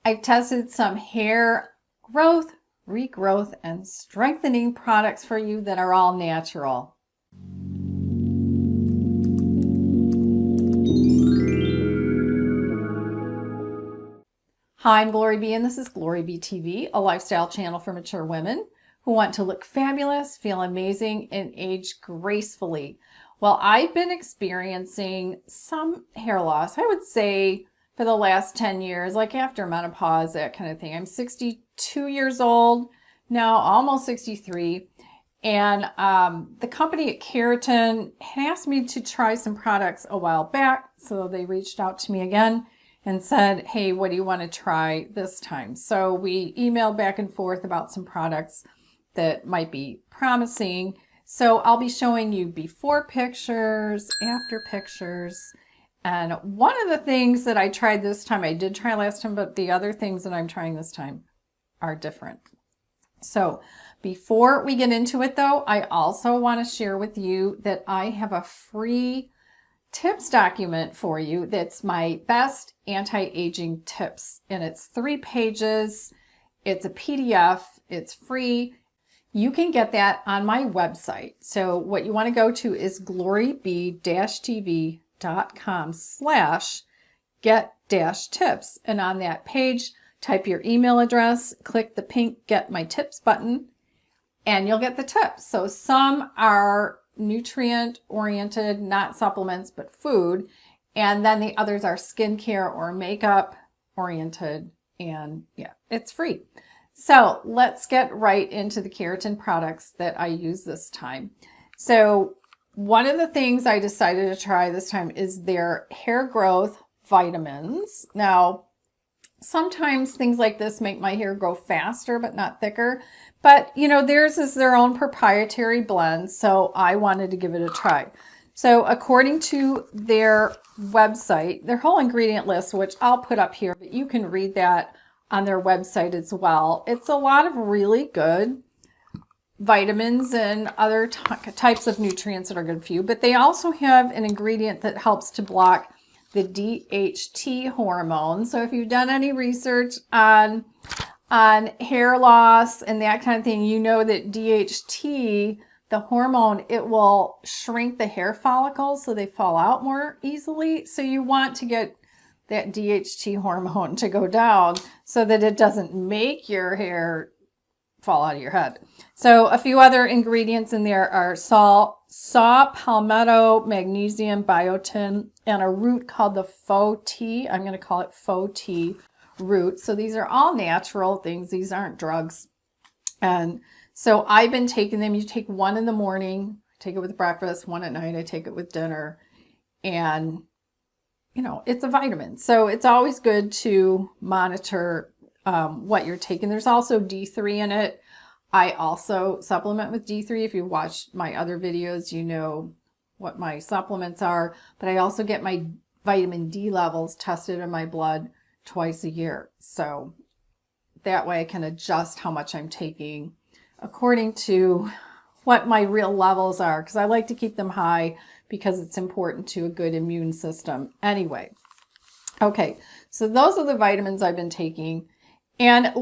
I've tested some hair growth, regrowth, and strengthening products for you that are all natural. Hi, I'm GloryB, and this is GloryB-TV, a lifestyle channel for mature women who want to look fabulous, feel amazing, and age gracefully. Well, I've been experiencing some hair loss, I would say, for the last 10 years, like after menopause, that kind of thing. I'm 62 years old now, almost 63. And the company at Kerotin had asked me to try some products a while back. So they reached out to me again and said, hey, what do you want to try this time? So we emailed back and forth about some products that might be promising. So I'll be showing you before pictures, after pictures. And one of the things that I tried this time, I did try last time, but the other things that I'm trying this time are different. So before we get into it though, I also want to share with you that I have a free tips document for you. That's my best anti-aging tips. And it's 3 pages. It's a PDF. It's free. You can get that on my website. So what you want to go to is gloryb-tv.com/get-tips. And on that page, type your email address, click the pink Get My Tips button, and you'll get the tips. So some are nutrient oriented, not supplements, but food. And then the others are skincare or makeup oriented. And yeah, it's free. So let's get right into the Kerotin products that I use this time. So one of the things I decided to try this time is their hair growth vitamins. Now, sometimes things like this make my hair grow faster, but not thicker. But, you know, theirs is their own proprietary blend, so I wanted to give it a try. So according to their website, their whole ingredient list, which I'll put up here, but you can read that on their website as well. It's a lot of really good vitamins and other types of nutrients that are good for you, but they also have an ingredient that helps to block the DHT hormone. So if you've done any research on hair loss and that kind of thing, you know that DHT, the hormone, it will shrink the hair follicles so they fall out more easily. So you want to get that DHT hormone to go down so that it doesn't make your hair fall out of your head. So a few other ingredients in there are saw palmetto, magnesium, biotin, and a root called the faux tea. I'm going to call it faux tea root. So these are all natural things. These aren't drugs. And so I've been taking them. You take one in the morning, take it with breakfast, one at night, I take it with dinner. And, you know, it's a vitamin. So it's always good to monitor what you're taking. There's also D3 in it. I also supplement with D3. If you watched my other videos, you know what my supplements are. But I also get my vitamin D levels tested in my blood twice a year. So that way I can adjust how much I'm taking according to what my real levels are, because I like to keep them high because it's important to a good immune system. Anyway, okay, so those are the vitamins I've been taking. And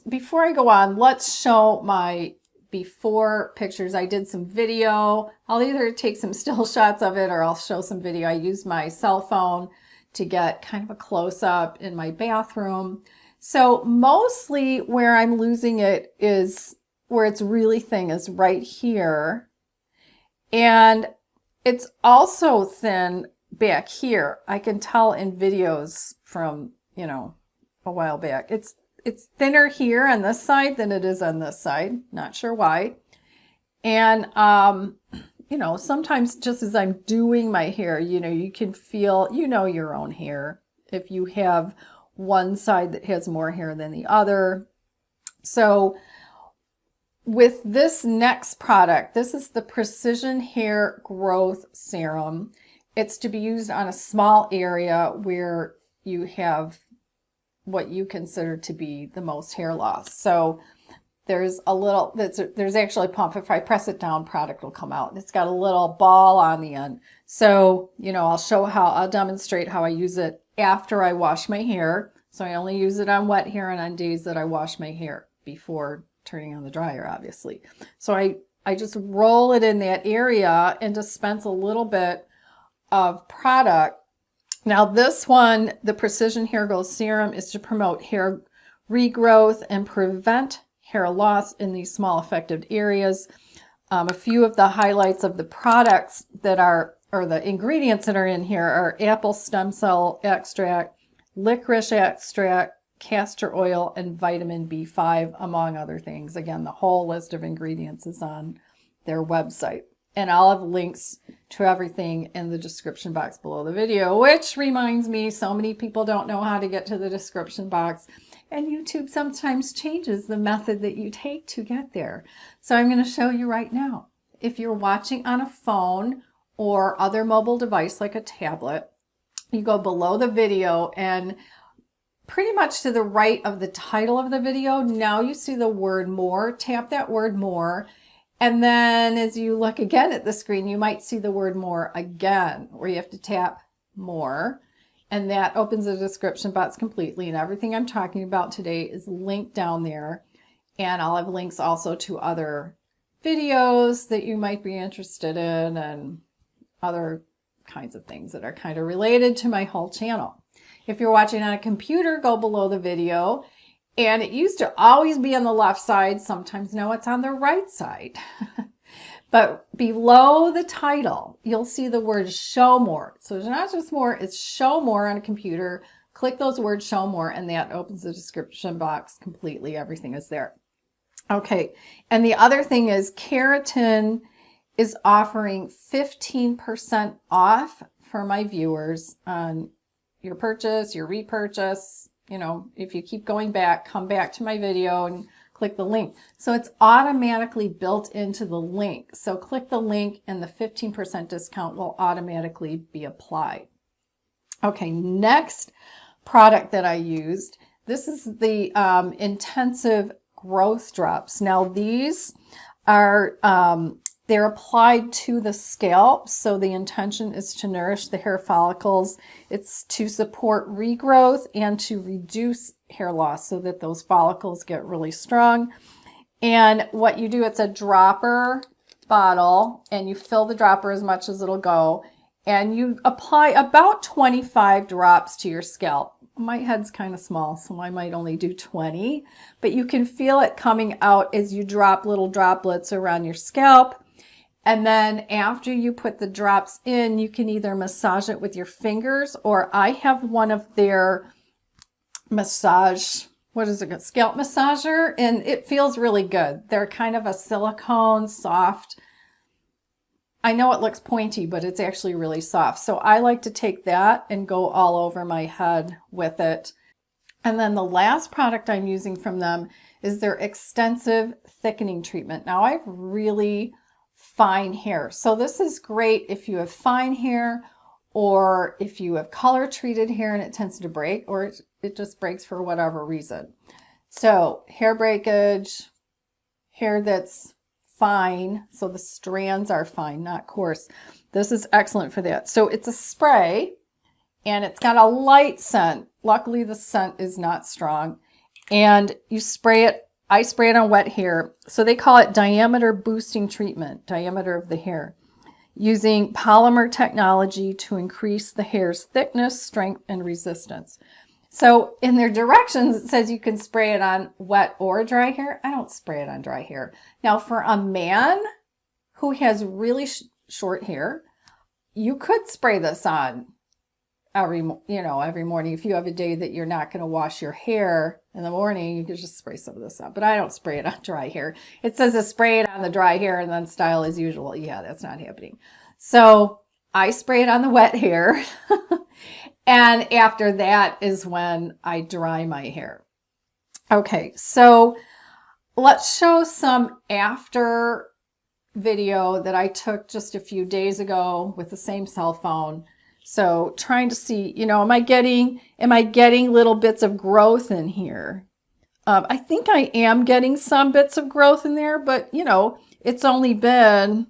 before I go on, let's show my before pictures. I did some video. I'll either take some still shots of it or I'll show some video. I used my cell phone to get kind of a close-up in my bathroom. So mostly where I'm losing it is where it's really thin is right here. And it's also thin back here. I can tell in videos from, you know, a while back. It's thinner here on this side than it is on this side. Not sure why. And, you know, sometimes just as I'm doing my hair, you know, you can feel, you know, your own hair. If you have one side that has more hair than the other. So with this next product, this is the Precision Hair Growth Serum. It's to be used on a small area where you have what you consider to be the most hair loss. So there's a little, there's actually a pump. If I press it down, product will come out. It's got a little ball on the end. So, you know, I'll demonstrate how I use it after I wash my hair. So I only use it on wet hair and on days that I wash my hair before turning on the dryer, obviously. So I just roll it in that area and dispense a little bit of product. Now this one, the Precision Hair Growth Serum, is to promote hair regrowth and prevent hair loss in these small affected areas. A few of the highlights of the products that are, or the ingredients that are in here, are apple stem cell extract, licorice extract, castor oil, and vitamin B5, among other things. Again, the whole list of ingredients is on their website. And I'll have links to everything in the description box below the video, which reminds me, so many people don't know how to get to the description box, and YouTube sometimes changes the method that you take to get there. So I'm going to show you right now. If you're watching on a phone or other mobile device like a tablet, you go below the video and pretty much to the right of the title of the video, now you see the word more. Tap that word more. And then as you look again at the screen, you might see the word more again, where you have to tap more. And that opens the description box completely. And everything I'm talking about today is linked down there. And I'll have links also to other videos that you might be interested in and other kinds of things that are kind of related to my whole channel. If you're watching on a computer, go below the video. And it used to always be on the left side. Sometimes now it's on the right side. But below the title, you'll see the word show more. So it's not just more, it's show more on a computer. Click those words show more, and that opens the description box completely. Everything is there. Okay, and the other thing is Kerotin is offering 15% off for my viewers on your purchase, your repurchase. You know, if you keep going back, come back to my video and click the link. So it's automatically built into the link. So click the link and the 15% discount will automatically be applied. Okay, next product that I used, this is the Intensive Growth Drops. Now these are, they're applied to the scalp, so the intention is to nourish the hair follicles. It's to support regrowth and to reduce hair loss so that those follicles get really strong. And what you do, it's a dropper bottle, and you fill the dropper as much as it'll go, and you apply about 25 drops to your scalp. My head's kind of small, so I might only do 20, but you can feel it coming out as you drop little droplets around your scalp. And then after you put the drops in, you can either massage it with your fingers, or I have one of their massage, what is it, scalp massager, and it feels really good. They're kind of a silicone, soft. I know it looks pointy, but it's actually really soft. So I like to take that and go all over my head with it. And then the last product I'm using from them is their extensive thickening treatment. Now I have really fine hair, so this is great if you have fine hair, or if you have color treated hair and it tends to break, or it just breaks for whatever reason. So hair breakage, hair that's fine, so the strands are fine, not coarse. This is excellent for that. So it's a spray and it's got a light scent. Luckily the scent is not strong, and you spray it. I spray it on wet hair. So they call it diameter boosting treatment, diameter of the hair, using polymer technology to increase the hair's thickness, strength, and resistance. So in their directions, it says you can spray it on wet or dry hair. I don't spray it on dry hair. Now for a man who has really short hair, you could spray this on every morning. If you have a day that you're not going to wash your hair in the morning, you could just spray some of this on. But I don't spray it on dry hair. It says to spray it on the dry hair and then style as usual. Yeah, that's not happening. So I spray it on the wet hair. And after that is when I dry my hair. Okay, so let's show some after video that I took just a few days ago with the same cell phone. So trying to see, am I getting little bits of growth in here? I think I am getting some bits of growth in there, but it's only been,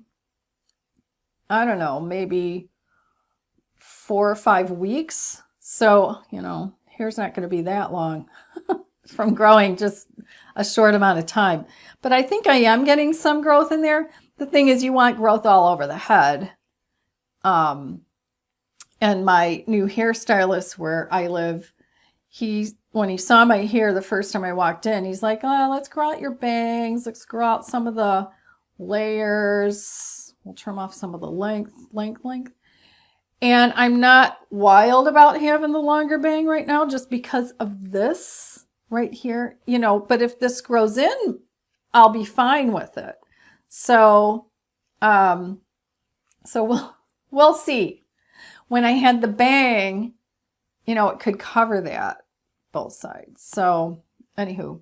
I don't know, maybe 4 or 5 weeks. So, hair's not going to be that long from growing just a short amount of time. But I think I am getting some growth in there. The thing is, you want growth all over the head. And my new hairstylist where I live, when he saw my hair the first time I walked in, he's like, oh, let's grow out your bangs. Let's grow out some of the layers. We'll trim off some of the length. And I'm not wild about having the longer bang right now just because of this right here, you know, but if this grows in, I'll be fine with it. So, we'll see. When I had the bang, you know, it could cover that both sides. So anywho,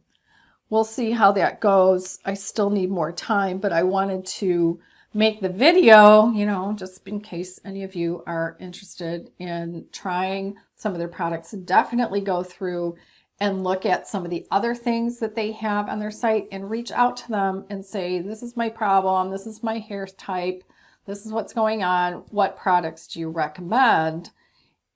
we'll see how that goes. I still need more time, but I wanted to make the video, you know, just in case any of you are interested in trying some of their products. Definitely go through and look at some of the other things that they have on their site and reach out to them and say, this is my problem, this is my hair type, this is what's going on, what products do you recommend?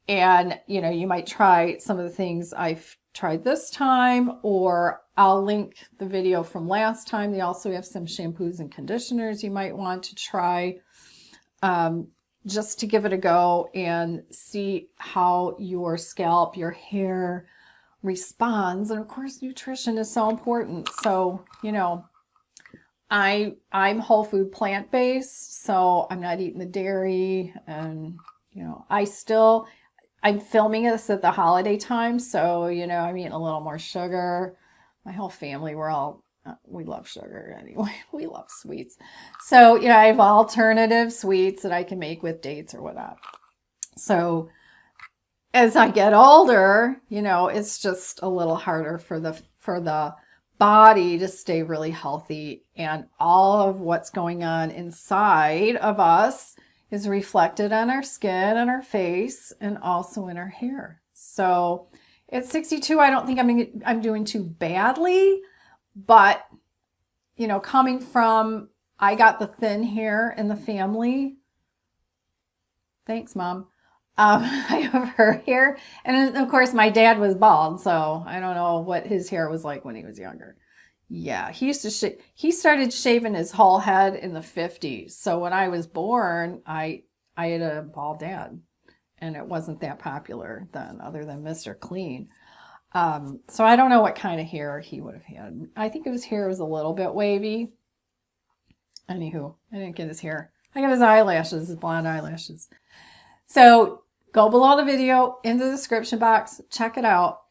And, you know, you might try some of the things I've tried this time, or I'll link the video from last time. They also have some shampoos and conditioners you might want to try just to give it a go and see how your scalp, your hair responds. And of course, nutrition is so important. So, you know, I'm whole food plant-based, so I'm not eating the dairy, and, you know, I'm filming this at the holiday time, so, you know, I'm eating a little more sugar. My whole family, we love sugar anyway. We love sweets. So, you know, I have alternative sweets that I can make with dates or whatnot. So as I get older, you know, it's just a little harder for the body to stay really healthy, and all of what's going on inside of us is reflected on our skin and our face and also in our hair. So at 62, I don't think I'm doing too badly, but, you know, coming from, I got the thin hair in the family. Thanks, Mom. I have her hair. And of course, my dad was bald, so I don't know what his hair was like when he was younger. Yeah, he started shaving his whole head in the 50s. So when I was born, I had a bald dad, and it wasn't that popular then, other than Mr. Clean. So I don't know what kind of hair he would have had. I think his hair was a little bit wavy. Anywho, I didn't get his hair. I got his eyelashes, his blonde eyelashes. So go below the video in the description box, check it out,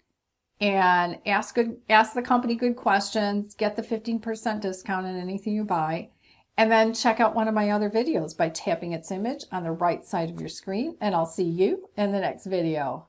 and ask the company good questions, get the 15% discount on anything you buy, and then check out one of my other videos by tapping its image on the right side of your screen, and I'll see you in the next video.